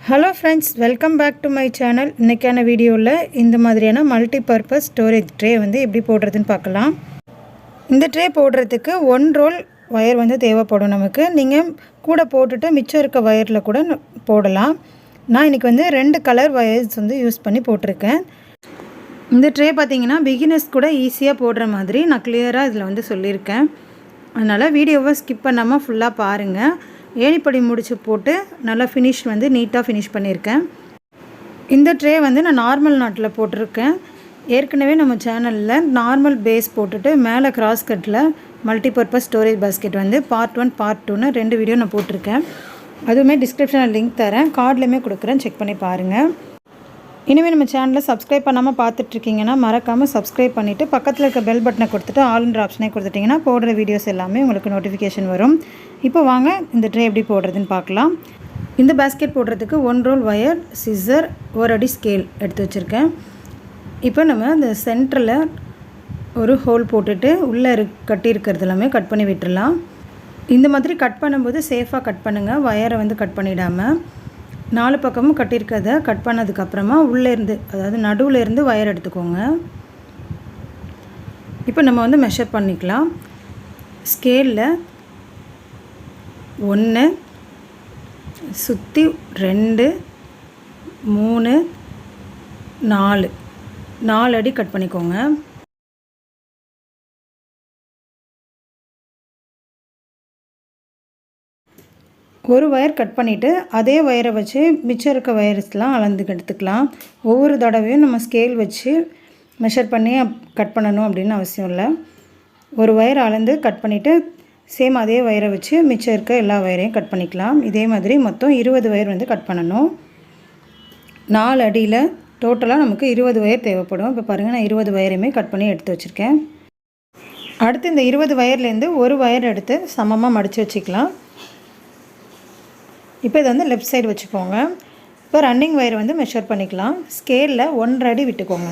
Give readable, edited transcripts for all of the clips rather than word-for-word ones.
Hello friends, welcome back to my channel. இன்றைக்கான வீடியோவில் இந்த மாதிரியான மல்டி பர்பஸ் ஸ்டோரேஜ் ட்ரே வந்து எப்படி போடுறதுன்னு பார்க்கலாம். இந்த ட்ரே போடுறதுக்கு 1 ரோல் ஒயர் வந்து தேவைப்படும் நமக்கு. நீங்கள் கூட போட்டுட்டு மிச்சம் இருக்க ஒயரில் கூட போடலாம். நான் இன்றைக்கி வந்து 2 கலர் ஒயர்ஸ் வந்து யூஸ் பண்ணி போட்டிருக்கேன். இந்த ட்ரே பார்த்திங்கன்னா பிகினர்ஸ் கூட ஈஸியாக போடுற மாதிரி நான் கிளியராக இதில் வந்து சொல்லியிருக்கேன். அதனால் வீடியோவை ஸ்கிப் பண்ணாமல் ஃபுல்லாக பாருங்கள். ஏணிப்படி முடிச்சு போட்டு நல்லா ஃபினிஷ் வந்து நீட்டாக ஃபினிஷ் பண்ணியிருக்கேன். இந்த ட்ரே வந்து நான் நார்மல் நாட்டில் போட்டிருக்கேன். ஏற்கனவே நம்ம சேனலில் நார்மல் பேஸ் போட்டுட்டு மேலே கிராஸ் கட்டில் மல்டிபர்பஸ் ஸ்டோரேஜ் பாஸ்கெட் வந்து பார்ட் 1 பார்ட் 2ன்னு 2 வீடியோ நான் போட்டிருக்கேன். அதுவுமே டிஸ்கிரிப்ஷனில் லிங்க் தரேன், கார்ட்லேயுமே கொடுக்குறேன், செக் பண்ணி பாருங்கள். இனிமேல் நம்ம சேனலில் சப்ஸ்கிரைப் பண்ணாமல் பார்த்துட்ருக்கீங்கன்னா மறக்காமல் சப்ஸ்கிரைப் பண்ணிவிட்டு பக்கத்தில் இருக்க பெல் பட்டனை கொடுத்துட்டு ஆல்ன்ற ஆப்ஷனே கொடுத்துட்டிங்கன்னா போடுற வீடியோஸ் எல்லாமே உங்களுக்கு நோட்டிஃபிகேஷன் வரும். இப்போ வாங்க இந்த ட்ரே எப்படி போடுறதுன்னு பார்க்கலாம். இந்த பேஸ்கெட் போடுறதுக்கு 1 ரோல் ஒயர், சிசர், 1 அடி ஸ்கேல் எடுத்து வச்சுருக்கேன். இப்போ நம்ம இந்த சென்டரில் ஒரு ஹோல் போட்டுட்டு உள்ளே கட்டி இருக்கிறது எல்லாமே கட் பண்ணி விட்டுடலாம். இந்த மாதிரி கட் பண்ணும்போது சேஃபாக கட் பண்ணுங்கள், ஒயரை வந்து கட் பண்ணிடாமல். 4 பக்கமும் கட்டியிருக்கிறத கட் பண்ணதுக்கப்புறமா உள்ளேருந்து, அதாவது நடுவுலேருந்து ஒயர் எடுத்துக்கோங்க. இப்போ நம்ம வந்து மெஷர் பண்ணிக்கலாம். ஸ்கேலில் 1 சுற்றி 2 3 4 அடி கட் பண்ணிக்கோங்க. ஒரு ஒயர் கட் பண்ணிவிட்டு அதே ஒயரை வச்சு மிச்சம் இருக்க ஒயர்ஸ்லாம் அளந்து எடுத்துக்கலாம். ஒவ்வொரு தடவையும் நம்ம ஸ்கேல் வச்சு மெஷர் பண்ணி கட் பண்ணணும் அப்படின்னு அவசியம் இல்லை. ஒரு ஒயர் அளந்து கட் பண்ணிவிட்டு சேம் அதே ஒயரை வச்சு மிச்சம் இருக்க எல்லா ஒயரையும் கட் பண்ணிக்கலாம். இதே மாதிரி மொத்தம் 20 ஒயர் வந்து கட் பண்ணணும். 4 அடியில் டோட்டலாக நமக்கு 20 ஒயர் தேவைப்படும். இப்போ பாருங்கள், நான் 20 ஒயரையுமே கட் பண்ணி எடுத்து வச்சுருக்கேன். அடுத்து இந்த 20 ஒயர்லேருந்து ஒரு ஒயர் எடுத்து சமமாக மடித்து வச்சுக்கலாம். இப்போ இதை வந்து லெஃப்ட் சைடு வச்சுக்கோங்க. இப்போ ரன்னிங் ஒயர் வந்து மெஷர் பண்ணிக்கலாம். ஸ்கேலில் 1.5 அடி விட்டுக்கோங்க.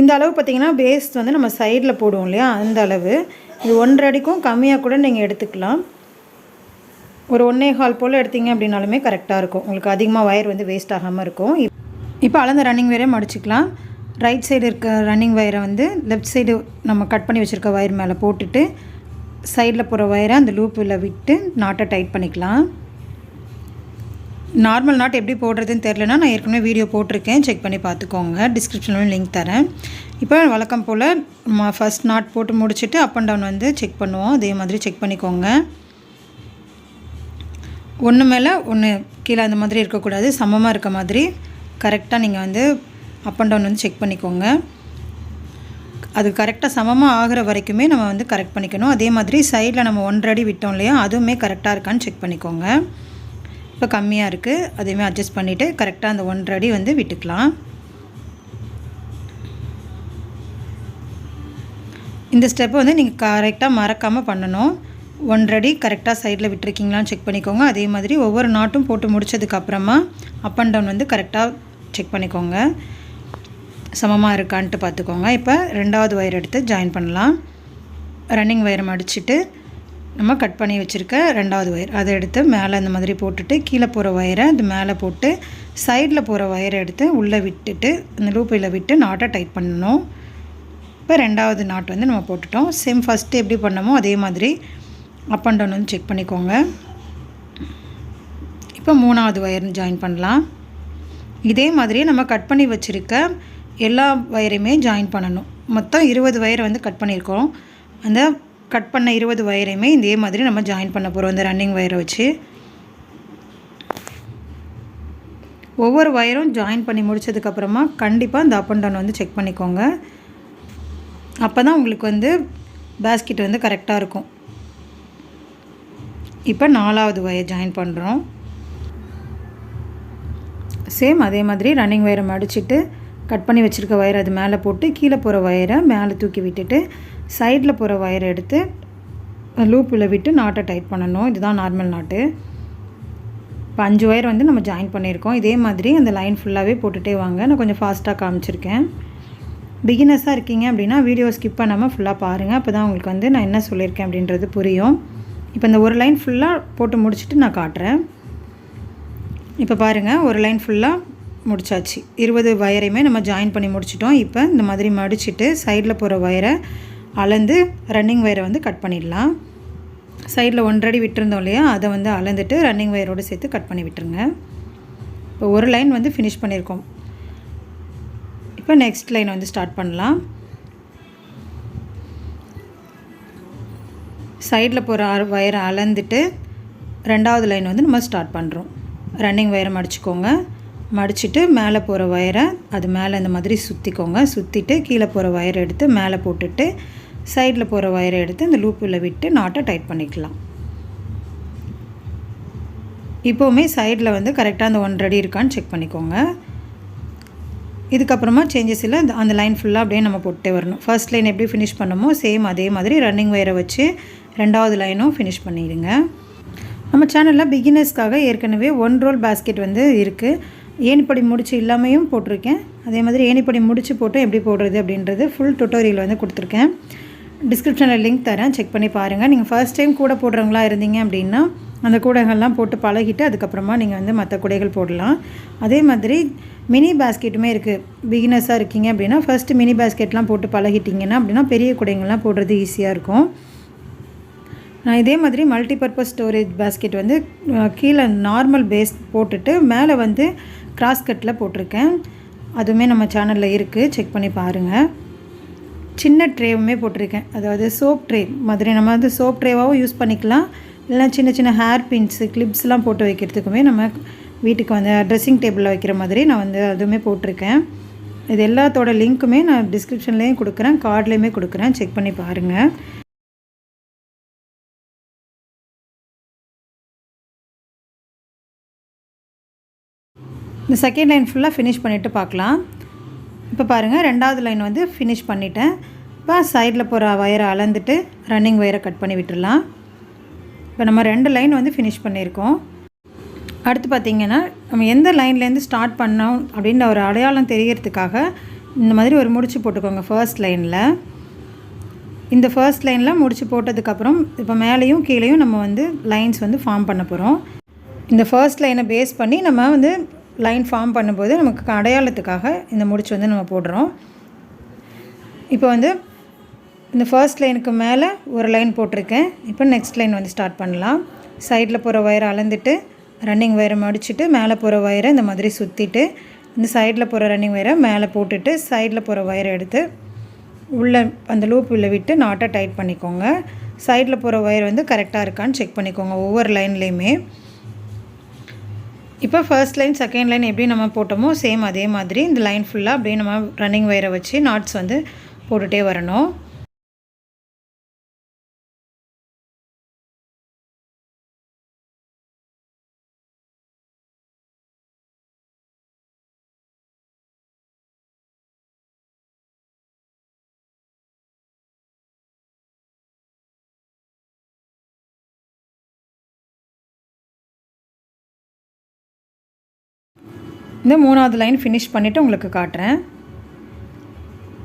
இந்த அளவு பார்த்திங்கன்னா பேஸ் வந்து நம்ம சைடில் போடுவோம் இல்லையா, அந்த அளவு. இது 1.5 அடிக்கும் கம்மியாக கூட நீங்கள் எடுத்துக்கலாம். ஒரு 1.25 போல் எடுத்தீங்க அப்படின்னாலுமே கரெக்டாக இருக்கும். உங்களுக்கு அதிகமாக ஒயர் வந்து வேஸ்ட் ஆகாமல் இருக்கும். இப்போ அளந்த ரன்னிங் ஒயரை மடிச்சிக்கலாம். ரைட் சைடு இருக்க ரன்னிங் ஒயரை வந்து லெஃப்ட் சைடு நம்ம கட் பண்ணி வச்சுருக்க ஒயர் மேலே போட்டுட்டு சைடில் போகிற ஒயரை அந்த லூப்பில் விட்டு நாட்டை டைட் பண்ணிக்கலாம். நார்மல் நாட் எப்படி போடுறதுன்னு தெரிலனா நான் ஏற்கனவே வீடியோ போட்டிருக்கேன், செக் பண்ணி பார்த்துக்கோங்க. டிஸ்கிரிப்ஷனில் லிங்க் தரேன். இப்போ வழக்கம் போல் நம்ம ஃபஸ்ட் நாட் போட்டு முடிச்சுட்டு அப் அண்ட் டவுன் வந்து செக் பண்ணுவோம். அதே மாதிரி செக் பண்ணிக்கோங்க. ஒன்று மேலே ஒன்று கீழே அந்த மாதிரி இருக்கக்கூடாது, சமமாக இருக்க மாதிரி கரெக்டாக நீங்கள் வந்து அப் அண்ட் டவுன் வந்து செக் பண்ணிக்கோங்க. அது கரெக்டாக சமமாக ஆகிற வரைக்குமே நம்ம வந்து கரெக்ட் பண்ணிக்கணும். அதே மாதிரி சைடில் நம்ம 1.5 அடி விட்டோம் இல்லையா, அதுவுமே கரெக்டாக இருக்கான்னு செக் பண்ணிக்கோங்க. இப்போ கம்மியாக இருக்குது, அதையுமே அட்ஜஸ்ட் பண்ணிவிட்டு கரெக்டாக அந்த 1.5 அடி வந்து விட்டுக்கலாம். இந்த ஸ்டெப்பை வந்து நீங்கள் கரெக்டாக மறக்காமல் பண்ணணும். 1.5 அடி கரெக்டாக சைடில் விட்டுருக்கீங்களான்னு செக் பண்ணிக்கோங்க. அதே மாதிரி ஒவ்வொரு நாட்டும் போட்டு முடித்ததுக்கப்புறமா அப் அண்ட் டவுன் வந்து கரெக்டாக செக் பண்ணிக்கோங்க, சமமாக இருக்கான்ட்டு பார்த்துக்கோங்க. இப்போ 2வது ஒயர் எடுத்து ஜாயின் பண்ணலாம். ரன்னிங் ஒயரை மடிச்சுட்டு நம்ம கட் பண்ணி வச்சுருக்க 2வது ஒயர் அதை எடுத்து மேலே இந்த மாதிரி போட்டுட்டு கீழே போகிற ஒயரை அது மேலே போட்டு சைடில் போகிற ஒயரை எடுத்து உள்ளே விட்டுட்டு அந்த லூப்பில் விட்டு நாட்டை டைட் பண்ணணும். இப்போ 2வது நாட் வந்து நம்ம போட்டுட்டோம். சேம் ஃபஸ்ட்டு எப்படி பண்ணமோ அதே மாதிரி அப் அண்ட் டவுன் வந்து செக் பண்ணிக்கோங்க. இப்போ 3வது ஒயர் ஜாயின் பண்ணலாம். இதே மாதிரி நம்ம கட் பண்ணி வச்சுருக்க எல்லா ஒயரையுமே ஜாயின் பண்ணணும். மொத்தம் 20 ஒயரை வந்து கட் பண்ணியிருக்கோம். அந்த கட் பண்ண 20 ஒயரையுமே இதே மாதிரி நம்ம ஜாயின் பண்ண போகிறோம் இந்த ரன்னிங் ஒயரை வச்சு. ஒவ்வொரு ஒயரும் ஜாயின் பண்ணி முடித்ததுக்கப்புறமா கண்டிப்பாக இந்த அப் அண்ட் டவுன் வந்து செக் பண்ணிக்கோங்க. அப்போ தான் உங்களுக்கு வந்து பேஸ்கெட் வந்து கரெக்டாக இருக்கும். இப்போ 4வது ஒயர் ஜாயின் பண்ணுறோம். சேம் அதே மாதிரி ரன்னிங் ஒயரை மடிச்சுட்டு கட் பண்ணி வச்சுருக்க ஒயரை அது மேலே போட்டு கீழே போகிற ஒயரை மேலே தூக்கி விட்டுட்டு சைடில் போகிற ஒயரை எடுத்து லூப்பில் விட்டு நாட்டை டைட் பண்ணணும். இதுதான் நார்மல் நாட்டு. இப்போ 5 ஒயர் வந்து நம்ம ஜாயின் பண்ணியிருக்கோம். இதே மாதிரி அந்த லைன் ஃபுல்லாகவே போட்டுகிட்டே வாங்க. நான் கொஞ்சம் ஃபாஸ்ட்டாக காமிச்சிருக்கேன். பிகினர்ஸாக இருக்கீங்க அப்படின்னா வீடியோ ஸ்கிப் பண்ணாமல் ஃபுல்லாக பாருங்கள். அப்போ தான் உங்களுக்கு வந்து நான் என்ன சொல்லியிருக்கேன் அப்படின்றது புரியும். இப்போ இந்த ஒரு லைன் ஃபுல்லாக போட்டு முடிச்சுட்டு நான் காட்டுறேன். இப்போ பாருங்கள் ஒரு லைன் ஃபுல்லாக முடிச்சாச்சு. 20 வயரையுமே நம்ம ஜாயின் பண்ணி முடிச்சிட்டோம். இப்போ இந்த மாதிரி மடிச்சுட்டு சைடில் போகிற வயரை அளந்து ரன்னிங் வயரை வந்து கட் பண்ணிடலாம். சைடில் 1 அடி விட்டுருந்தோம் இல்லையா, அதை வந்து அளந்துட்டு ரன்னிங் வயரோடு சேர்த்து கட் பண்ணி விட்டுருங்க. இப்போ ஒரு லைன் வந்து ஃபினிஷ் பண்ணியிருக்கோம். இப்போ நெக்ஸ்ட் லைன் வந்து ஸ்டார்ட் பண்ணலாம். சைடில் போகிற வயரை அளந்துட்டு 2வது லைன் வந்து நம்ம ஸ்டார்ட் பண்ணுறோம். ரன்னிங் வயரை மடிச்சுக்கோங்க. மடிச்சுட்டு மேலே போகிற வயரை அது மேலே இந்த மாதிரி சுற்றிக்கோங்க. சுற்றிட்டு கீழே போகிற வயரை எடுத்து மேலே போட்டுட்டு சைடில் போகிற வயரை எடுத்து இந்த லூப்பில் விட்டு நாட்டை டைட் பண்ணிக்கலாம். இப்போவுமே சைடில் வந்து கரெக்டாக அந்த 1 அடி இருக்கான்னு செக் பண்ணிக்கோங்க. இதுக்கப்புறமா சேஞ்சஸ் இல்லை, அந்த லைன் ஃபுல்லாக அப்படியே நம்ம போட்டே வரணும். ஃபர்ஸ்ட் லைன் எப்படி ஃபினிஷ் பண்ணமோ சேம் அதே மாதிரி ரன்னிங் வயரை வச்சு 2வது லைனும் ஃபினிஷ் பண்ணிடுங்க. நம்ம சேனலில் பிகினர்ஸ்க்காக ஏற்கனவே 1 ரோல் பேஸ்கெட் வந்து இருக்குது. ஏணிப்படி முடிச்சு இல்லாமையும் போட்டிருக்கேன். அதே மாதிரி ஏணிப்படி முடிச்சு போட்டு எப்படி போடுறது அப்படின்றது ஃபுல் டுட்டோரியல் வந்து கொடுத்துருக்கேன். டிஸ்கிரிப்ஷனில் லிங்க் தரேன், செக் பண்ணி பாருங்கள். நீங்கள் ஃபர்ஸ்ட் டைம் கூட போடுறவங்களா இருந்தீங்க அப்படின்னா அந்த கூடைகள்லாம் போட்டு பழகிட்டு அதுக்கப்புறமா நீங்கள் வந்து மற்ற கூடைகள் போடலாம். அதே மாதிரி மினி பேஸ்கெட்டுமே இருக்குது. பிகினர்ஸாக இருக்கீங்க அப்படின்னா ஃபஸ்ட்டு மினி பேஸ்கெட்லாம் போட்டு பழகிட்டிங்கன்னா அப்படின்னா பெரிய கூடைகள்லாம் போடுறது ஈஸியாக இருக்கும். நான் இதே மாதிரி மல்டிபர்பஸ் ஸ்டோரேஜ் பேஸ்கெட் வந்து கீழே நார்மல் பேஸ் போட்டுட்டு மேலே வந்து கிராஸ் கட்டில் போட்டிருக்கேன். அதுவுமே நம்ம சேனலில் இருக்குது, செக் பண்ணி பாருங்கள். சின்ன ட்ரேவுமே போட்டிருக்கேன். அதாவது சோப் ட்ரே மாதிரி நம்ம வந்து சோப் ட்ரேவாகவும் யூஸ் பண்ணிக்கலாம். இல்லைனா சின்ன சின்ன ஹேர் பின்ஸு கிளிப்ஸ்லாம் போட்டு வைக்கிறதுக்குமே நம்ம வீட்டுக்கு வந்து ட்ரெஸ்ஸிங் டேபிளில் வைக்கிற மாதிரி நான் வந்து அதுவுமே போட்டிருக்கேன். இது எல்லாத்தோட லிங்க்குமே நான் டிஸ்கிரிப்ஷன்லேயும் கொடுக்குறேன், கார்ட்லேயுமே கொடுக்குறேன், செக் பண்ணி பாருங்கள். இந்த செகண்ட் லைன் ஃபுல்லாக ஃபினிஷ் பண்ணிவிட்டு பார்க்கலாம். இப்போ பாருங்கள் 2வது லைன் வந்து ஃபினிஷ் பண்ணிவிட்டேன். இப்போ சைடில் போகிற வயரை அளந்துட்டு ரன்னிங் வயரை கட் பண்ணி விட்டுடலாம். இப்போ நம்ம 2 லைன் வந்து ஃபினிஷ் பண்ணியிருக்கோம். அடுத்து பார்த்திங்கன்னா நம்ம எந்த லைன்லேருந்து ஸ்டார்ட் பண்ணோம் அப்படின்ற ஒரு அடையாளம் தெரியறதுக்காக இந்த மாதிரி ஒரு முடிச்சு போட்டுக்கோங்க. ஃபர்ஸ்ட் லைனில் இந்த ஃபர்ஸ்ட் லைனில் முடிச்சு போட்டதுக்கப்புறம் இப்போ மேலேயும் கீழேயும் நம்ம வந்து லைன்ஸ் வந்து ஃபார்ம் பண்ண போகிறோம். இந்த ஃபர்ஸ்ட் லைனை பேஸ் பண்ணி நம்ம வந்து லைன் ஃபார்ம் பண்ணும்போது நமக்கு அடையாளத்துக்காக இந்த முடிச்சு வந்து நம்ம போடுறோம். இப்போ வந்து இந்த ஃபர்ஸ்ட் லைனுக்கு மேலே ஒரு லைன் போட்டிருக்கேன். இப்போ நெக்ஸ்ட் லைன் வந்து ஸ்டார்ட் பண்ணலாம். சைடில் போகிற வயரை அளந்துட்டு ரன்னிங் வயரை மடிச்சுட்டு மேலே போகிற வயரை இந்த மாதிரி சுற்றிட்டு இந்த சைடில் போகிற ரன்னிங் வயரை மேலே போட்டுட்டு சைடில் போகிற வயரை எடுத்து உள்ளே அந்த லூப் உள்ள விட்டு நாட்டை டைட் பண்ணிக்கோங்க. சைடில் போகிற வயர் வந்து கரெக்டாக இருக்கான்னு செக் பண்ணிக்கோங்க ஒவ்வொரு லைன்லேயுமே. இப்போ ஃபர்ஸ்ட் லைன் செகண்ட் லைன் எப்படி நம்ம போட்டோமோ சேம் அதே மாதிரி இந்த லைன் ஃபுல்லாக அப்படியே நம்ம ரன்னிங் வயரை வச்சு நாட்ஸ் வந்து போட்டுகிட்டே வரணும். இந்த 3வது லைன் ஃபினிஷ் பண்ணிவிட்டு உங்களுக்கு காட்டுறேன்.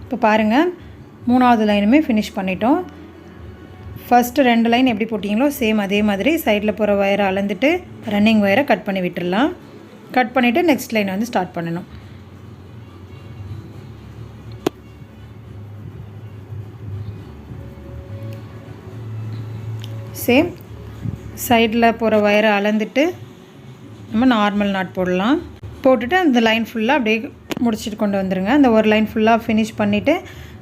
இப்போ பாருங்கள் 3வது லைனுமே ஃபினிஷ் பண்ணிட்டோம். ஃபஸ்ட்டு 2 லைன் எப்படி போட்டிங்களோ சேம் அதே மாதிரி சைடில் போகிற வயரை அளந்துட்டு ரன்னிங் வயரை கட் பண்ணி விட்டுடலாம். கட் பண்ணிவிட்டு நெக்ஸ்ட் லைன் வந்து ஸ்டார்ட் பண்ணணும். சேம் சைடில் போகிற வயரை அளந்துட்டு நம்ம நார்மல் நாட் போடலாம். போட்டுட்டு அந்த லைன் ஃபுல்லாக அப்படியே முடிச்சுட்டு கொண்டு வந்துடுங்க. அந்த ஒரு லைன் ஃபுல்லாக ஃபினிஷ் பண்ணிவிட்டு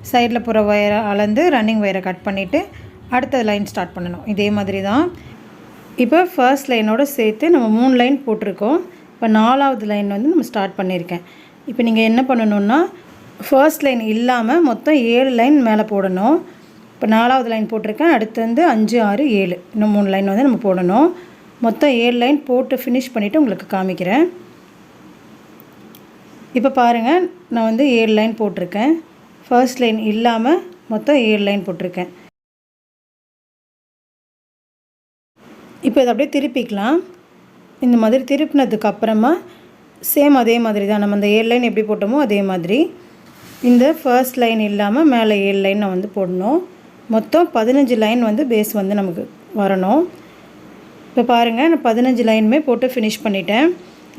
சைடில் போகிற வயரை அளந்து ரன்னிங் வயரை கட் பண்ணிவிட்டு அடுத்த லைன் ஸ்டார்ட் பண்ணணும். இதே மாதிரி தான். இப்போ ஃபர்ஸ்ட் லைனோடு சேர்த்து நம்ம 3 லைன் போட்டிருக்கோம். இப்போ 4வது லைன் வந்து நம்ம ஸ்டார்ட் பண்ணியிருக்கேன். இப்போ நீங்கள் என்ன பண்ணணுன்னா ஃபர்ஸ்ட் லைன் இல்லாமல் மொத்தம் 7 லைன் மேலே போடணும். இப்போ 4வது லைன் போட்டிருக்கேன். அடுத்து வந்து 5, 6, 7 இன்னும் 3 லைன் வந்து நம்ம போடணும். மொத்தம் 7 லைன் போட்டு ஃபினிஷ் பண்ணிவிட்டு உங்களுக்கு காமிக்கிறேன். இப்போ பாருங்கள் நான் வந்து 7 லைன் போட்டிருக்கேன். ஃபர்ஸ்ட் லைன் இல்லாமல் மொத்தம் 7 லைன் போட்டிருக்கேன். இப்போ இதை அப்படியே திருப்பிக்கலாம். இந்த மாதிரி திருப்பினதுக்கு அப்புறமா சேம் அதே மாதிரி தான் நம்ம அந்த 7 லைன் எப்படி போட்டோமோ அதே மாதிரி இந்த ஃபர்ஸ்ட் லைன் இல்லாமல் மேலே 7 லைன் நான் வந்து போடணும். மொத்தம் 15 லைன் வந்து பேஸ் வந்து நமக்கு வரணும். இப்போ பாருங்கள் நான் 15 லைனுமே போட்டு ஃபினிஷ் பண்ணிட்டேன்.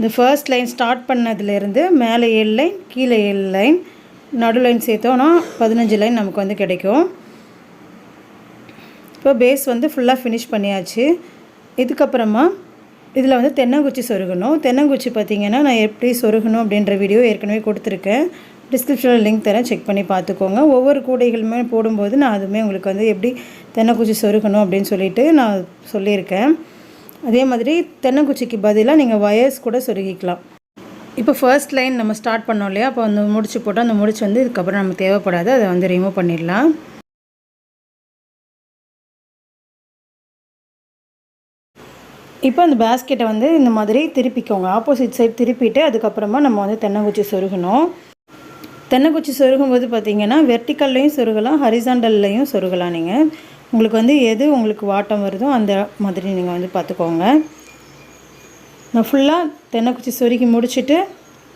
இந்த ஃபர்ஸ்ட் லைன் ஸ்டார்ட் பண்ணதுலேருந்து மேலே 7 லைன், கீழே 7 லைன், நடு லைன் சேர்த்தோன்னா 15 லைன் நமக்கு வந்து கிடைக்கும். இப்போ பேஸ் வந்து ஃபுல்லாக ஃபினிஷ் பண்ணியாச்சு. இதுக்கப்புறமா இதில் வந்து தென்னங்குச்சி சொருகணும். தென்னங்குச்சி பார்த்திங்கன்னா நான் எப்படி சொருகணும் அப்படின்ற வீடியோ ஏற்கனவே கொடுத்துருக்கேன். டிஸ்கிரிப்ஷனில் லிங்க் தரேன், செக் பண்ணி பார்த்துக்கோங்க. ஒவ்வொரு கூடைகளுமே போடும்போது நான் அதுவுமே உங்களுக்கு வந்து எப்படி தென்னங்குச்சி சொருகணும் அப்படின்னு சொல்லிட்டு நான் சொல்லியிருக்கேன். அதே மாதிரி தென்னங்குச்சிக்கு பதிலாக நீங்கள் வயர்ஸ் கூட சொருகிக்கலாம். இப்போ ஃபர்ஸ்ட் லைன் நம்ம ஸ்டார்ட் பண்ணோம் இல்லையா, அப்போ அந்த முடிச்சு போட்டால் அந்த முடிச்சு வந்து இதுக்கப்புறம் நமக்கு தேவைப்படாது, அதை வந்து ரிமூவ் பண்ணிடலாம். இப்போ அந்த பேஸ்கெட்டை வந்து இந்த மாதிரி திருப்பிக்கோங்க. ஆப்போசிட் சைட் திருப்பிட்டு அதுக்கப்புறமா நம்ம வந்து தென்னங்குச்சி சொருகணும். தென்னங்குச்சி சொருகும்போது பார்த்திங்கன்னா வெர்டிக்கல்லையும் சொருகலாம், ஹரிசாண்டல்லையும் சொருகலாம். நீங்கள் உங்களுக்கு வந்து எது உங்களுக்கு வாட்டம் வருதோ அந்த மாதிரி நீங்கள் வந்து பார்த்துக்கோங்க. நான் ஃபுல்லாக தென்னங்குச்சி சொருகி முடிச்சுட்டு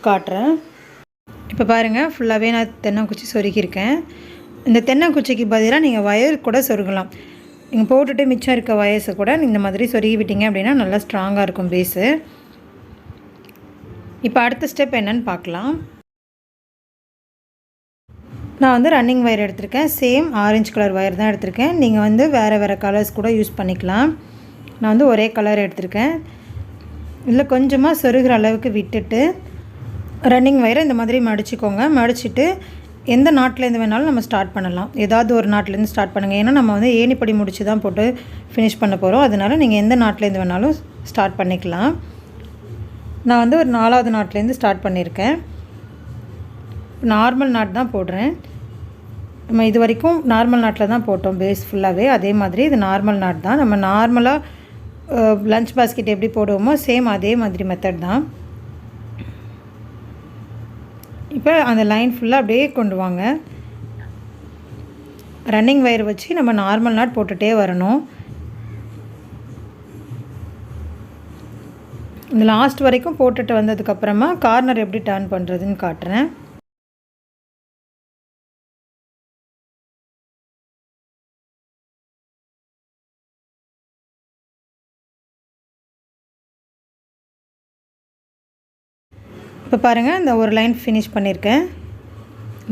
காட்டுறேன். இப்போ பாருங்கள், ஃபுல்லாகவே நான் தென்னங்குச்சி சொருகியிருக்கேன். இந்த தென்னங்குச்சிக்கு பதிலாக நீங்கள் வயர் கூட சொருகலாம். நீங்கள் போட்டுட்டு மிச்சம் இருக்க வயர்ஸை கூட இந்த மாதிரி சொருகி விட்டீங்க அப்படின்னா நல்லா ஸ்ட்ராங்காக இருக்கும் பேஸு. இப்போ அடுத்த ஸ்டெப் என்னன்னு பார்க்கலாம். நான் வந்து ரன்னிங் ஒயர் எடுத்திருக்கேன். சேம் ஆரஞ்சு கலர் ஒயர் தான் எடுத்திருக்கேன். நீங்கள் வந்து வேறு வேறு கலர்ஸ் கூட யூஸ் பண்ணிக்கலாம். நான் வந்து ஒரே கலர் எடுத்திருக்கேன். இதில் கொஞ்சமாக சொருகிற அளவுக்கு விட்டுட்டு ரன்னிங் ஒயரை இந்த மாதிரி மடிச்சுக்கோங்க. மடிச்சுட்டு எந்த நாட்டிலேருந்து வேணாலும் நம்ம ஸ்டார்ட் பண்ணலாம். ஏதாவது ஒரு நாட்டிலேருந்து ஸ்டார்ட் பண்ணுங்கள். ஏன்னா நம்ம வந்து ஏணிப்படி முடிச்சு தான் போட்டு ஃபினிஷ் பண்ண போகிறோம். அதனால் நீங்கள் எந்த நாட்டிலேருந்து வேணாலும் ஸ்டார்ட் பண்ணிக்கலாம். நான் வந்து ஒரு 4வது நாட்டிலேருந்து ஸ்டார்ட் பண்ணியிருக்கேன். நார்மல் நாட் தான் போடுறேன். நம்ம இது வரைக்கும் நார்மல் நாட்டில் தான் போட்டோம் பேஸ் ஃபுல்லாகவே. அதே மாதிரி இது நார்மல் நாட் தான். நம்ம நார்மலாக லஞ்ச் பாஸ்கெட் எப்படி போடுவோமோ சேம் அதே மாதிரி மெத்தட் தான். இப்போ அந்த லைன் ஃபுல்லாக அப்படியே கொண்டு வாங்க. ரன்னிங் ஒயர் வச்சு நம்ம நார்மல் நாட் போட்டுகிட்டே வரணும். இந்த லாஸ்ட் வரைக்கும் போட்டுட்டு வந்ததுக்கப்புறமா கார்னர் எப்படி டர்ன் பண்ணுறதுன்னு காட்டுறேன். இப்போ பாருங்கள், இந்த ஒரு லைன் ஃபினிஷ் பண்ணியிருக்கேன்.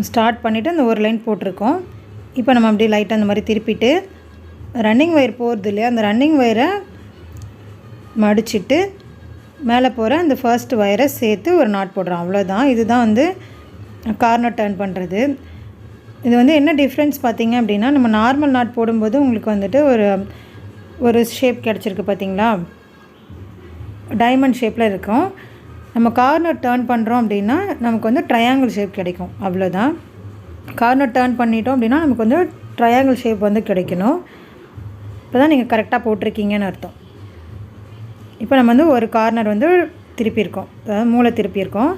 ஸ்டார்ட் பண்ணிவிட்டு அந்த ஒரு லைன் போட்டிருக்கோம். இப்போ நம்ம அப்படியே லைட்டாக அந்த மாதிரி திருப்பிட்டு ரன்னிங் ஒயர் போகிறது இல்லையா, அந்த ரன்னிங் ஒயரை மடிச்சுட்டு மேலே போகிற அந்த ஃபர்ஸ்ட் ஒயரை சேர்த்து ஒரு நாட் போடுறோம். அவ்வளோதான். இதுதான் வந்து கார்னர் டர்ன் பண்ணுறது. இது வந்து என்ன டிஃப்ரென்ஸ் பார்த்திங்க அப்படின்னா, நம்ம நார்மல் நாட் போடும்போது உங்களுக்கு வந்துட்டு ஒரு ஷேப் கிடச்சிருக்கு பார்த்திங்களா, டைமண்ட் ஷேப்பில் இருக்கும். நம்ம கார்னர் டர்ன் பண்ணுறோம் அப்படின்னா நமக்கு வந்து ட்ரையாங்கிள் ஷேப் கிடைக்கும். அவ்வளோதான். கார்னர் டர்ன் பண்ணிட்டோம் அப்படின்னா நமக்கு வந்து ட்ரையாங்கிள் ஷேப் வந்து கிடைக்கணும். இப்போ தான் நீங்கள் கரெக்டாக போட்டிருக்கீங்கன்னு அர்த்தம். இப்போ நம்ம வந்து ஒரு கார்னர் வந்து திருப்பியிருக்கோம், அதாவது மூளை திருப்பியிருக்கோம்.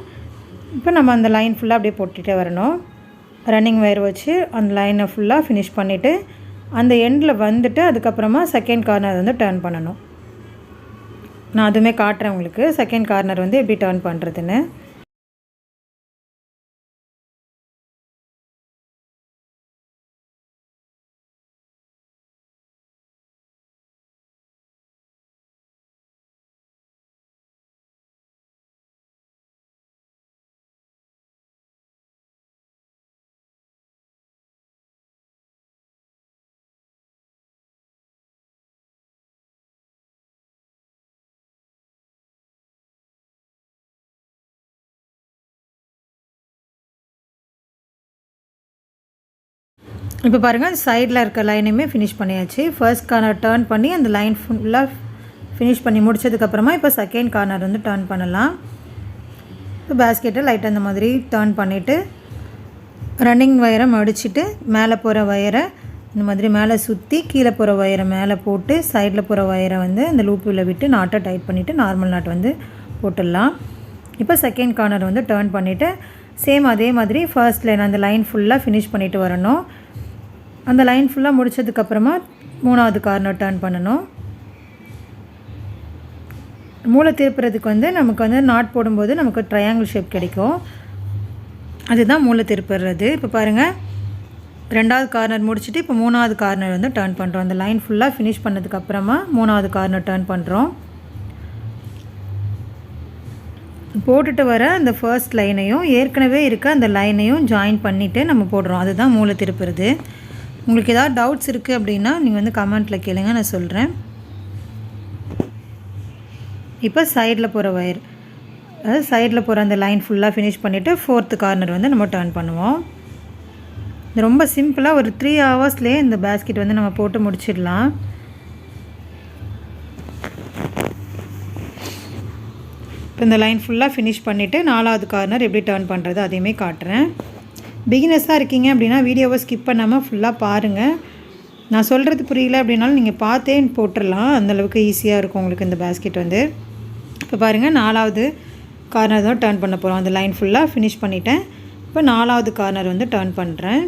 இப்போ நம்ம அந்த லைன் ஃபுல்லாக அப்படியே போட்டுகிட்டே வரணும். ரன்னிங் ஒயர் வச்சு அந்த லைனை ஃபுல்லாக ஃபினிஷ் பண்ணிவிட்டு அந்த எண்டில் வந்துட்டு அதுக்கப்புறமா செகண்ட் கார்னர் வந்து டர்ன் பண்ணணும். நான் அதுவுமே காட்டுறேன் உங்களுக்கு, செகண்ட் கார்னர் வந்து எப்படி டர்ன் பண்ணுறதுன்னு. இப்போ பாருங்கள், சைடில் இருக்க லைனையுமே ஃபினிஷ் பண்ணியாச்சு. ஃபர்ஸ்ட் கார்னர் டர்ன் பண்ணி அந்த லைன் ஃபுல்லாக ஃபினிஷ் பண்ணி முடிச்சதுக்கப்புறமா இப்போ செகண்ட் கார்னர் வந்து டர்ன் பண்ணலாம். இப்போ பேஸ்கெட்டை லைட்டாக அந்த மாதிரி டர்ன் பண்ணிவிட்டு ரன்னிங் ஒயரை மடிச்சுட்டு மேலே போகிற ஒயரை இந்த மாதிரி மேலே சுற்றி கீழே போகிற ஒயரை மேலே போட்டு சைடில் போகிற ஒயரை வந்து அந்த லூப்பில் விட்டு நாட்டை டைட் பண்ணிவிட்டு நார்மல் நாட் வந்து போட்டுடலாம். இப்போ செகண்ட் கார்னர் வந்து டர்ன் பண்ணிவிட்டு சேம் அதே மாதிரி ஃபர்ஸ்ட் லைன் அந்த லைன் ஃபுல்லாக ஃபினிஷ் பண்ணிவிட்டு வரணும். அந்த லைன் ஃபுல்லாக முடித்ததுக்கப்புறமா 3வது கார்னர் டர்ன் பண்ணணும். மூளை திருப்புறதுக்கு வந்து நமக்கு வந்து நாட் போடும்போது நமக்கு ட்ரையாங்கிள் ஷேப் கிடைக்கும். அதுதான் மூளை திருப்புறது. இப்போ பாருங்கள், 2வது கார்னர் முடிச்சுட்டு இப்போ 3வது கார்னர் வந்து டர்ன் பண்ணுறோம். அந்த லைன் ஃபுல்லாக ஃபினிஷ் பண்ணதுக்கப்புறமா 3வது கார்னர் டர்ன் பண்ணுறோம். போட்டுட்டு வர அந்த ஃபர்ஸ்ட் லைனையும் ஏற்கனவே இருக்க அந்த லைனையும் ஜாயின் பண்ணிவிட்டு நம்ம போடுறோம். அதுதான் மூளை திருப்புறது. உங்களுக்கு ஏதாவது டவுட்ஸ் இருக்குது அப்படின்னா நீங்கள் வந்து கமெண்ட்டில் கேளுங்க, நான் சொல்கிறேன். இப்போ சைடில் போகிற ஒயர், அதாவது சைடில் போகிற அந்த லைன் ஃபுல்லாக ஃபினிஷ் பண்ணிவிட்டு 4th கார்னர் வந்து நம்ம டர்ன் பண்ணுவோம். இது ரொம்ப சிம்பிளாக ஒரு 3 ஹவர்ஸ்லேயே இந்த பேஸ்கெட் வந்து நம்ம போட்டு முடிச்சிடலாம். இப்போ இந்த லைன் ஃபுல்லாக ஃபினிஷ் பண்ணிவிட்டு 4வது கார்னர் எப்படி டர்ன் பண்ணுறது அதையுமே காட்டுறேன். பிகினர்ஸாக இருக்கீங்க அப்படின்னா வீடியோவை ஸ்கிப் பண்ணாமல் ஃபுல்லாக பாருங்கள். நான் சொல்கிறது புரியல அப்படின்னாலும் நீங்கள் பார்த்தே போட்டுடலாம், அந்தளவுக்கு ஈஸியாக இருக்கும் உங்களுக்கு இந்த பேஸ்கெட் வந்து. இப்போ பாருங்கள் 4வது கார்னர் தான் டர்ன் பண்ண போகிறோம். அந்த லைன் ஃபுல்லாக ஃபினிஷ் பண்ணிவிட்டேன். இப்போ 4வது கார்னர் வந்து டர்ன் பண்ணுறேன்.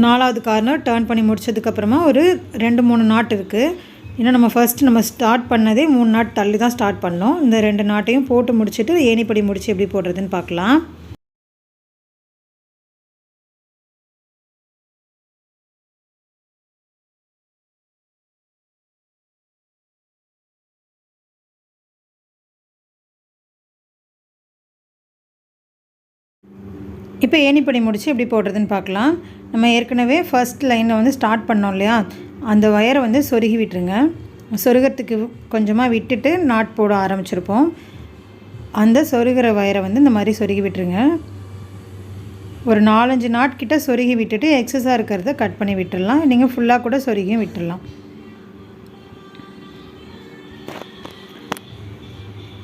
நாலாவது கார்னர் டர்ன் பண்ணி முடிச்சதுக்கப்புறமா ஒரு 2-3 நாட் இருக்குது. ஏன்னா நம்ம ஃபஸ்ட்டு ஸ்டார்ட் பண்ணதே 3 நாட் தள்ளி தான் ஸ்டார்ட் பண்ணோம். இந்த 2 நாட்டையும் போட்டு முடிச்சுட்டு ஏணிப்படி முடிச்சு எப்படி போடுறதுன்னு பார்க்கலாம். இப்போ ஏணிப்படி முடிச்சு எப்படி போடுறதுன்னு பார்க்கலாம். நம்ம ஏற்கனவே ஃபர்ஸ்ட் லைனில் வந்து ஸ்டார்ட் பண்ணோம் இல்லையா, அந்த ஒயரை வந்து சொருகி விட்டுருங்க. சொருகிறதுக்கு கொஞ்சமாக விட்டுட்டு நாட் போட ஆரம்பிச்சிருப்போம். அந்த சொருகிற ஒயரை வந்து இந்த மாதிரி சொருகி விட்டுருங்க. ஒரு 4-5 நாட் கிட்ட சொருகி விட்டுட்டு எக்ஸஸாக இருக்கிறத கட் பண்ணி விட்டுடலாம். நீங்கள் ஃபுல்லாக கூட சொருகியும் விட்டுடலாம்.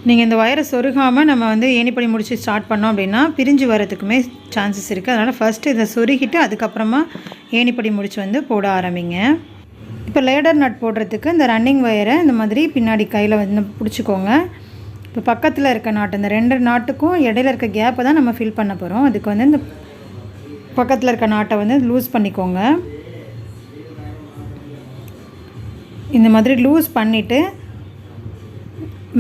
நீங்கள் இந்த ஒயரை சொருகாமல் நம்ம வந்து ஏணிப்படி முடிச்சு ஸ்டார்ட் பண்ணோம் அப்படின்னா பிரிஞ்சு வரதுக்குமே சான்சஸ் இருக்குது. அதனால் ஃபஸ்ட்டு இதை சொருகிட்டு அதுக்கப்புறமா ஏணிப்படி முடிச்சு வந்து போட ஆரம்பிங்க. இப்போ லேடர் நட் போடுறதுக்கு இந்த ரன்னிங் ஒயரை இந்த மாதிரி பின்னாடி கையில் வந்து பிடிச்சிக்கோங்க. இப்போ பக்கத்தில் இருக்க நாட்டு இந்த 2 நாட்டுக்கும் இடையில இருக்க கேப்பை தான் நம்ம ஃபில் பண்ண போகிறோம். அதுக்கு வந்து இந்த பக்கத்தில் இருக்க நாட்டை வந்து லூஸ் பண்ணிக்கோங்க. இந்த மாதிரி லூஸ் பண்ணிவிட்டு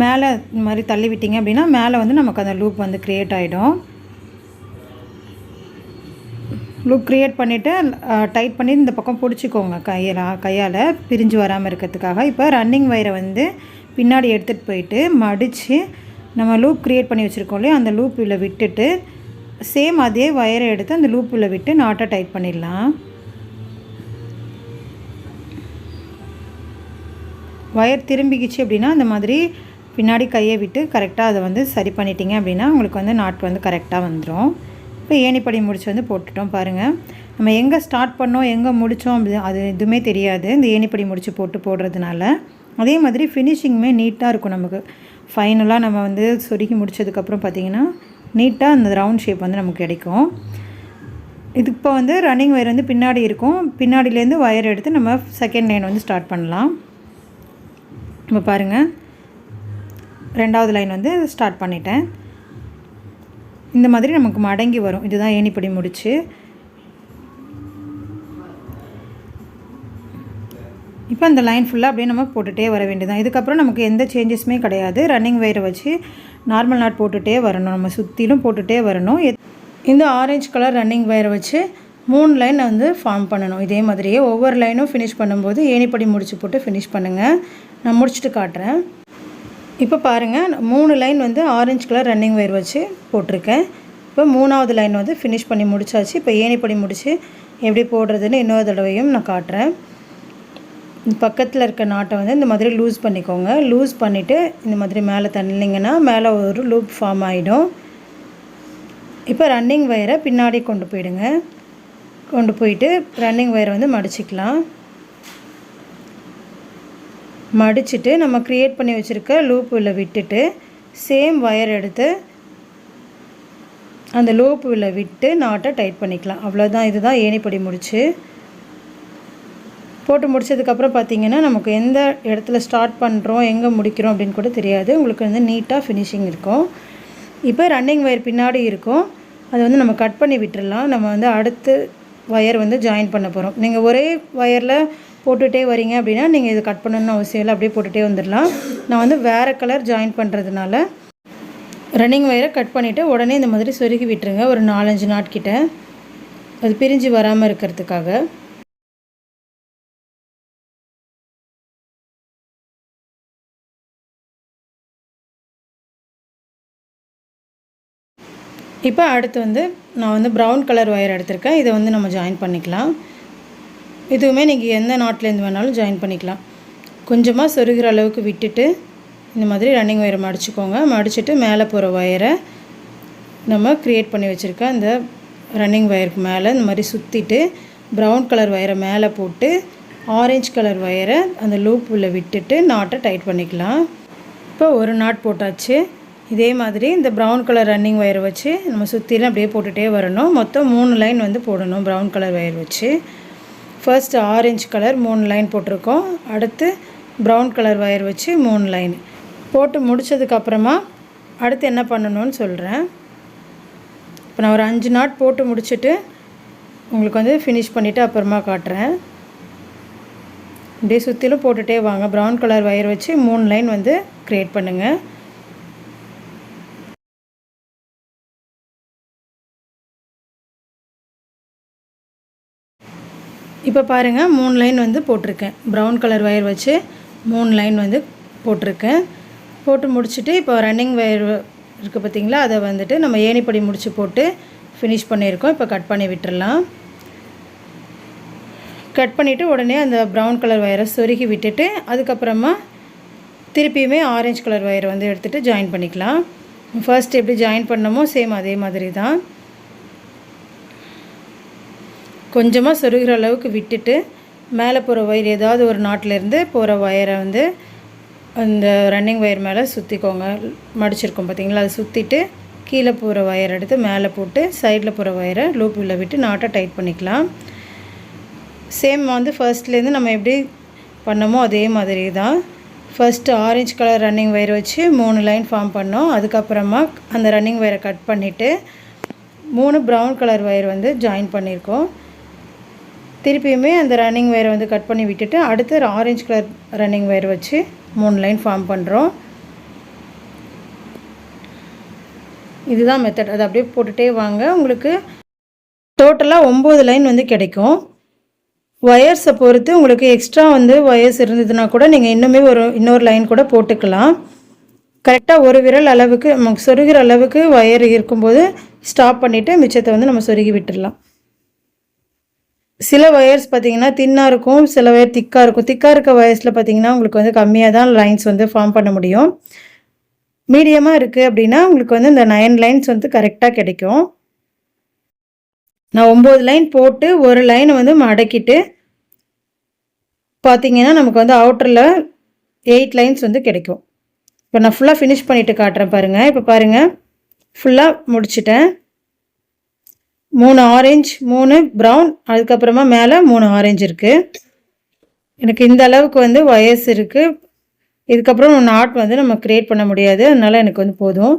மேலே இந்த மாதிரி தள்ளி விட்டிங்க அப்படின்னா மேலே வந்து நமக்கு அந்த லூப் வந்து க்ரியேட் ஆகிடும். லூப் க்ரியேட் பண்ணிவிட்டு டைட் பண்ணி இந்த பக்கம் பிடிச்சிக்கோங்க கையால் பிரிஞ்சு வராமல் இருக்கிறதுக்காக. இப்போ ரன்னிங் ஒயரை வந்து பின்னாடி எடுத்துகிட்டு போயிட்டு மடித்து நம்ம லூப் க்ரியேட் பண்ணி வச்சுருக்கோம் இல்லையா, அந்த லூப்பில் விட்டுட்டு சேம் அதே ஒயரை எடுத்து அந்த லூப்பில் விட்டு நாட்டை டைட் பண்ணிடலாம். ஒயர் திரும்பிக்கிச்சு அப்படின்னா அந்த மாதிரி பின்னாடி கையை விட்டு கரெக்டாக அதை வந்து சரி பண்ணிட்டீங்க அப்படின்னா உங்களுக்கு வந்து நாட் வந்து கரெக்டாக வந்துடும். இப்போ ஏணிப்படி முடிச்சு வந்து போட்டுட்டோம் பாருங்கள். நம்ம எங்கே ஸ்டார்ட் பண்ணோம் எங்கே முடித்தோம் அப்படி அது எதுவுமே தெரியாது இந்த ஏணிப்படி முடிச்சு போடுறதுனால. அதே மாதிரி ஃபினிஷிங்குமே நீட்டாக இருக்கும். நமக்கு ஃபைனலாக நம்ம வந்து சொருகி முடித்ததுக்கப்புறம் பார்த்திங்கன்னா நீட்டாக அந்த ரவுண்ட் ஷேப் வந்து நமக்கு கிடைக்கும். இது இப்போ வந்து ரன்னிங் ஒயர் வந்து பின்னாடி இருக்கும். பின்னாடியிலேருந்து ஒயர் எடுத்து நம்ம செகண்ட் லைன் வந்து ஸ்டார்ட் பண்ணலாம். இப்போ பாருங்கள் 2வது லைன் வந்து ஸ்டார்ட் பண்ணிட்டேன். இந்த மாதிரி நமக்கு மடங்கி வரும். இதுதான் ஏணிப்படி முடிச்சு. இப்போ அந்த லைன் ஃபுல்லாக அப்படியே நம்ம போட்டுகிட்டே வர வேண்டியதான். இதுக்கப்புறம் நமக்கு எந்த சேஞ்சஸுமே கிடையாது. ரன்னிங் ஒயரை வச்சு நார்மல் நாட் போட்டுகிட்டே வரணும். நம்ம சுற்றிலும் போட்டுகிட்டே வரணும். இந்த ஆரஞ்சு கலர் ரன்னிங் ஒயரை வச்சு 3 லைன் வந்து ஃபார்ம் பண்ணணும். இதே மாதிரியே ஒவ்வொரு லைனும் ஃபினிஷ் பண்ணும்போது ஏணிப்படி முடிச்சு போட்டு ஃபினிஷ் பண்ணுங்கள். நான் முடிச்சுட்டு காட்டுறேன். இப்போ பாருங்கள் 3 லைன் வந்து ஆரஞ்சு கலர் ரன்னிங் ஒயர் வச்சு போட்டிருக்கேன். இப்போ 3வது லைன் வந்து ஃபினிஷ் பண்ணி முடிச்சாச்சு. இப்போ ஏணிப்படி முடிச்சு எப்படி போடுறதுன்னு இன்னொரு தடவையும் நான் காட்டுறேன். பக்கத்தில் இருக்க நாட்டை வந்து இந்த மாதிரி லூஸ் பண்ணிக்கோங்க. லூஸ் பண்ணிவிட்டு இந்த மாதிரி மேலே தள்ளிங்கன்னா மேலே ஒரு லூப் ஃபார்ம் ஆகிடும். இப்போ ரன்னிங் ஒயரை பின்னாடி கொண்டு போயிடுங்க. கொண்டு போயிட்டு ரன்னிங் ஒயரை வந்து மடிச்சிக்கலாம். மடிச்சுட்டு நம்ம க்ரியேட் பண்ணி வச்சுருக்க லூப்பில் விட்டுட்டு சேம் ஒயர் எடுத்து அந்த லூப்பில் விட்டு நாட்டை டைட் பண்ணிக்கலாம். அவ்வளோதான். இதுதான் ஏணிப்படி முடிச்சு. போட்டு முடிச்சதுக்கப்புறம் பார்த்திங்கன்னா நமக்கு எந்த இடத்துல ஸ்டார்ட் பண்ணுறோம் எங்கே முடிக்கிறோம் அப்படின்னு கூட தெரியாது. உங்களுக்கு வந்து நீட்டாக ஃபினிஷிங் இருக்கும். இப்போ ரன்னிங் ஒயர் பின்னாடி இருக்கும். அதை வந்து நம்ம கட் பண்ணி விட்டுடலாம். நம்ம வந்து அடுத்து ஒயர் வந்து ஜாயின் பண்ண போகிறோம். நீங்கள் ஒரே ஒயரில் போட்டுகிட்டே வரீங்க அப்படின்னா நீங்கள் இது கட் பண்ணணும்னு அவசியம் இல்லை, அப்படியே போட்டுகிட்டே வந்துடலாம். நான் வந்து வேறு கலர் ஜாயின் பண்ணுறதுனால ரன்னிங் ஒயரை கட் பண்ணிவிட்டு உடனே இந்த மாதிரி சொருகி விட்டுருங்க. ஒரு 4-5 நாட்கிட்ட அது பிரிஞ்சு வராமல் இருக்கிறதுக்காக. இப்போ அடுத்து வந்து நான் வந்து ப்ரௌன் கலர் ஒயர் எடுத்திருக்கேன். இதை வந்து நம்ம ஜாயின் பண்ணிக்கலாம். இதுவுமே நீங்கள் எந்த நாட்லேருந்து வேணாலும் ஜாயின் பண்ணிக்கலாம். கொஞ்சமாக சொருகிற அளவுக்கு விட்டுட்டு இந்த மாதிரி ரன்னிங் ஒயரை மடிச்சுக்கோங்க. மடிச்சுட்டு மேலே போகிற ஒயரை நம்ம க்ரியேட் பண்ணி வச்சுருக்க அந்த ரன்னிங் ஒயருக்கு மேலே இந்த மாதிரி சுற்றிட்டு ப்ரௌன் கலர் ஒயரை மேலே போட்டு ஆரஞ்சு கலர் ஒயரை அந்த லூப் உள்ள விட்டுட்டு நாட்டை டைட் பண்ணிக்கலாம். இப்போ ஒரு நாட் போட்டாச்சு. இதே மாதிரி இந்த ப்ரௌன் கலர் ரன்னிங் ஒயரை வச்சு நம்ம சுற்றிலும் அப்படியே போட்டுகிட்டே வரணும். மொத்தம் 3 லைன் வந்து போடணும் ப்ரௌன் கலர் ஒயர் வச்சு. ஃபர்ஸ்ட் ஆரஞ்சு கலர் 3 லைன் போட்டிருக்கோம். அடுத்து ப்ரௌன் கலர் ஒயர் வச்சு 3 லைன் போட்டு முடித்ததுக்கப்புறமா அடுத்து என்ன பண்ணணும்னு சொல்கிறேன். இப்போ நான் ஒரு 5 நாட் போட்டு முடிச்சுட்டு உங்களுக்கு வந்து ஃபினிஷ் பண்ணிவிட்டு அப்புறமா காட்டுறேன். இப்படியே சுற்றிலும் போட்டுகிட்டே வாங்க. ப்ரௌன் கலர் ஒயர் வச்சு 3 லைன் வந்து க்ரியேட் பண்ணுங்கள். இப்போ பாருங்கள் 3 லைன் வந்து போட்டிருக்கேன். ப்ரௌன் கலர் ஒயர் வச்சு 3 லைன் வந்து போட்டிருக்கேன். போட்டு முடிச்சுட்டு இப்போ ரன்னிங் ஒயர் இருக்குது பார்த்திங்களா, அதை வந்துட்டு நம்ம ஏணிப்படி முடிச்சு போட்டு ஃபினிஷ் பண்ணியிருக்கோம். இப்போ கட் பண்ணி விட்டுடலாம். கட் பண்ணிவிட்டு உடனே அந்த ப்ரௌன் கலர் ஒயரை சொருகி விட்டுட்டு அதுக்கப்புறமா திருப்பியுமே ஆரஞ்சு கலர் ஒயரை வந்து எடுத்துகிட்டு ஜாயின் பண்ணிக்கலாம். ஃபர்ஸ்ட் எப்படி ஜாயின் பண்ணமோ சேம் அதே மாதிரி தான். கொஞ்சமாக சொருகிற அளவுக்கு விட்டுட்டு மேலே போகிற ஒயர் ஏதாவது ஒரு நாட்டிலேருந்து போகிற ஒயரை வந்து அந்த ரன்னிங் ஒயர் மேலே சுற்றிக்கோங்க. மடிச்சிருக்கோம் பார்த்திங்களா, அதை சுற்றிட்டு கீழே போகிற ஒயர் எடுத்து மேலே போட்டு சைடில் போகிற ஒயரை லூப் உள்ள விட்டு நாட்டை டைட் பண்ணிக்கலாம். சேம் வந்து ஃபர்ஸ்ட்லேருந்து நம்ம எப்படி பண்ணமோ அதே மாதிரி தான். First orange colour running wire வச்சு 3 லைன் ஃபார்ம் பண்ணோம். அதுக்கப்புறமா அந்த ரன்னிங் ஒயரை கட் பண்ணிவிட்டு 3 ப்ரௌன் கலர் ஒயர் வந்து ஜாயின் பண்ணியிருக்கோம். திருப்பியுமே அந்த ரன்னிங் ஒயரை வந்து கட் பண்ணி விட்டுட்டு அடுத்து ஆரஞ்சு கலர் ரன்னிங் ஒயர் வச்சு 3 லைன் ஃபார்ம் பண்ணுறோம். இதுதான் மெத்தட். அதை அப்படியே போட்டுகிட்டே வாங்க. உங்களுக்கு டோட்டலாக 9 லைன் வந்து கிடைக்கும். ஒயர்ஸை பொறுத்து உங்களுக்கு எக்ஸ்ட்ரா வந்து ஒயர்ஸ் இருந்ததுன்னா கூட நீங்கள் இன்னொரு லைன் கூட போட்டுக்கலாம். கரெக்டாக ஒரு விரல் அளவுக்கு நமக்கு சொருகிற அளவுக்கு ஒயர் இருக்கும்போது ஸ்டாப் பண்ணிவிட்டு மிச்சத்தை வந்து நம்ம சொருகி விட்டுடலாம். சில ஒயர்ஸ் பார்த்திங்கன்னா தின்னாக இருக்கும், சில ஒயர் திக்காக இருக்கும். திக்காக இருக்க ஒயர்ஸில் பார்த்திங்கன்னா உங்களுக்கு வந்து கம்மியாக தான் லைன்ஸ் வந்து ஃபார்ம் பண்ண முடியும். மீடியமாக இருக்குது அப்படின்னா உங்களுக்கு வந்து இந்த 9 லைன்ஸ் வந்து கரெக்டாக கிடைக்கும். நான் 9 லைன் போட்டு ஒரு லைனை வந்து மடக்கிட்டு பார்த்திங்கன்னா நமக்கு வந்து அவுட்டரில் 8 லைன்ஸ் வந்து கிடைக்கும். இப்போ நான் ஃபுல்லாக ஃபினிஷ் பண்ணிவிட்டு காட்டுறேன் பாருங்கள். இப்போ பாருங்கள் ஃபுல்லாக முடிச்சிட்டேன். 3 ஆரஞ்சு 3 ப்ரௌன் அதுக்கப்புறமா மேலே 3 ஆரஞ்சு இருக்குது. எனக்கு இந்த அளவுக்கு வந்து ஒயர்ஸ் இருக்குது. இதுக்கப்புறம் நாட் வந்து நம்ம க்ரியேட் பண்ண முடியாது, அதனால் எனக்கு வந்து போதும்.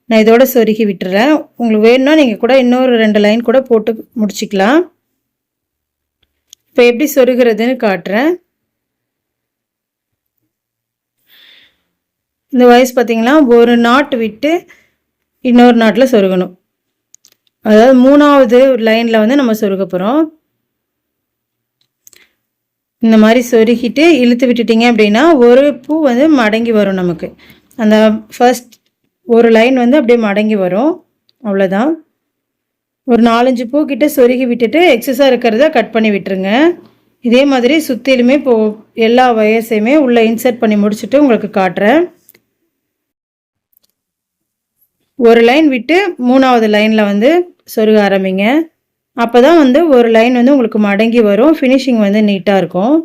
நான் இதோட சொருகி விட்டுறேன். உங்களுக்கு வேணும்னா நீங்கள் கூட இன்னொரு 2 லைன் கூட போட்டு முடிச்சிக்கலாம். இப்போ எப்படி சொருகிறதுன்னு காட்டுறேன். இந்த ஒயர்ஸ் பார்த்திங்கன்னா ஒரு நாட் விட்டு இன்னொரு நாட்டில் சொருகணும். அதாவது 3வது லைனில் வந்து நம்ம சொருக போகிறோம். இந்த மாதிரி சொருகிட்டு இழுத்து விட்டுட்டிங்க அப்படின்னா ஒரு பூ வந்து மடங்கி வரும். நமக்கு அந்த ஃபர்ஸ்ட் ஒரு லைன் வந்து அப்படியே மடங்கி வரும். அவ்வளோதான். ஒரு 4-5 பூ கிட்ட சொருகி விட்டுட்டு எக்ஸஸாக இருக்கிறத கட் பண்ணி விட்டுருங்க. இதே மாதிரி சுற்றிலுமே எல்லா ஒயர்ஸையுமே உள்ளே இன்சர்ட் பண்ணி முடிச்சுட்டு உங்களுக்கு காட்டுறேன். ஒரு லைன் விட்டு 3வது லைனில் வந்து சொருக ஆரம்பிங்க. அப்போ தான் வந்து ஒரு லைன் வந்து உங்களுக்கு மடங்கி வரும். ஃபினிஷிங் வந்து நீட்டாக இருக்கும்.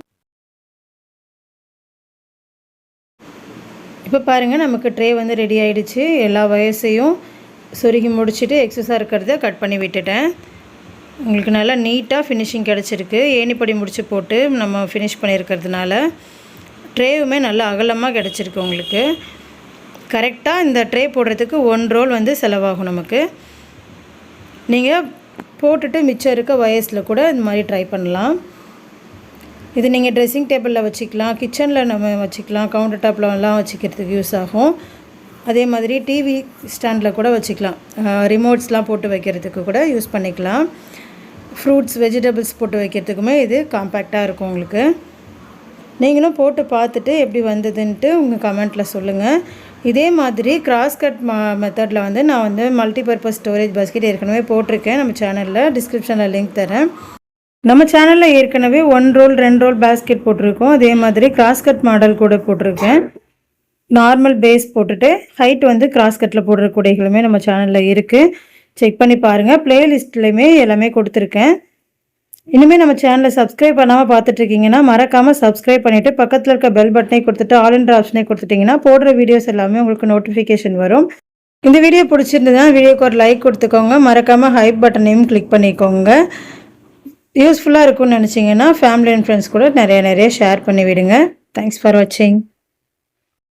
இப்போ பாருங்கள் நமக்கு ட்ரே வந்து ரெடி ஆகிடுச்சு. எல்லா ஒயர்ஸையும் சொருகி முடிச்சுட்டு எக்ஸஸாக இருக்கிறத கட் பண்ணி விட்டுட்டேன். உங்களுக்கு நல்லா நீட்டாக ஃபினிஷிங் கிடச்சிருக்கு. ஏணிப்படி முடிச்சு போட்டு நம்ம ஃபினிஷ் பண்ணியிருக்கிறதுனால ட்ரேவுமே நல்லா அகலமாக கிடச்சிருக்கு. உங்களுக்கு கரெக்டாக இந்த ட்ரே போடுறதுக்கு 1 ரோல் வந்து செலவாகும் நமக்கு. நீங்கள் போட்டுட்டு மிச்சம் இருக்க ஒயர்ஸில் கூட இந்த மாதிரி ட்ரை பண்ணலாம். இது நீங்கள் ட்ரெஸ்ஸிங் டேபிளில் வச்சுக்கலாம், கிச்சனில் நம்ம வச்சுக்கலாம், கவுண்டர் டாப்லலாம் வச்சுக்கிறதுக்கு யூஸ் ஆகும். அதே மாதிரி டிவி ஸ்டாண்டில் கூட வச்சுக்கலாம். ரிமோட்ஸ்லாம் போட்டு வைக்கிறதுக்கு கூட யூஸ் பண்ணிக்கலாம். ஃப்ரூட்ஸ் வெஜிடபிள்ஸ் போட்டு வைக்கிறதுக்குமே இது காம்பேக்டாக இருக்கும். உங்களுக்கு நீங்களும் போட்டு பார்த்துட்டு எப்படி வந்ததுன்ட்டு உங்கள் கமெண்ட்டில் சொல்லுங்கள். இதே மாதிரி கிராஸ் கட் மெத்தடில் வந்து நான் வந்து மல்டிபர்பஸ் ஸ்டோரேஜ் பாஸ்கெட் ஏற்கனவே போட்டிருக்கேன் நம்ம சேனலில். டிஸ்கிரிப்ஷனில் லிங்க் தரேன். நம்ம சேனலில் ஏற்கனவே 1 ரோல் 2 ரோல் பாஸ்கெட் போட்டிருக்கோம். அதே மாதிரி கிராஸ் கட் மாடல் கூட போட்டிருக்கேன். நார்மல் பேஸ் போட்டுட்டு ஹைட் வந்து கிராஸ் கட்டில் போடுற கூடைகளுமே நம்ம சேனலில் இருக்குது. செக் பண்ணி பாருங்கள். ப்ளேலிஸ்ட்லேயுமே எல்லாமே கொடுத்துருக்கேன். இனிமேல் நம்ம சேனலை சப்ஸ்கிரைப் பண்ணாமல் பார்த்துட்ருக்கீங்கன்னா மறக்காமல் சப்ஸ்கிரைப் பண்ணிவிட்டு பக்கத்தில் இருக்க பெல் பட்டனை கொடுத்துட்டு ஆல் என்ற ஆப்ஷனை கொடுத்துட்டிங்கன்னா போடுற வீடியோஸ் எல்லாமே உங்களுக்கு நோட்டிஃபிகேஷன் வரும். இந்த வீடியோ பிடிச்சிருந்ததுன்னா வீடியோக்கு ஒரு லைக் கொடுத்துக்கோங்க. மறக்காமல் ஹைப் பட்டனையும் கிளிக் பண்ணிக்கோங்க. யூஸ்ஃபுல்லாக இருக்கும்னு நினச்சிங்கன்னா ஃபேமிலி அண்ட் ஃப்ரெண்ட்ஸ் கூட நிறைய ஷேர் பண்ணி விடுங்க. தேங்க்ஸ் ஃபார் வாட்சிங்.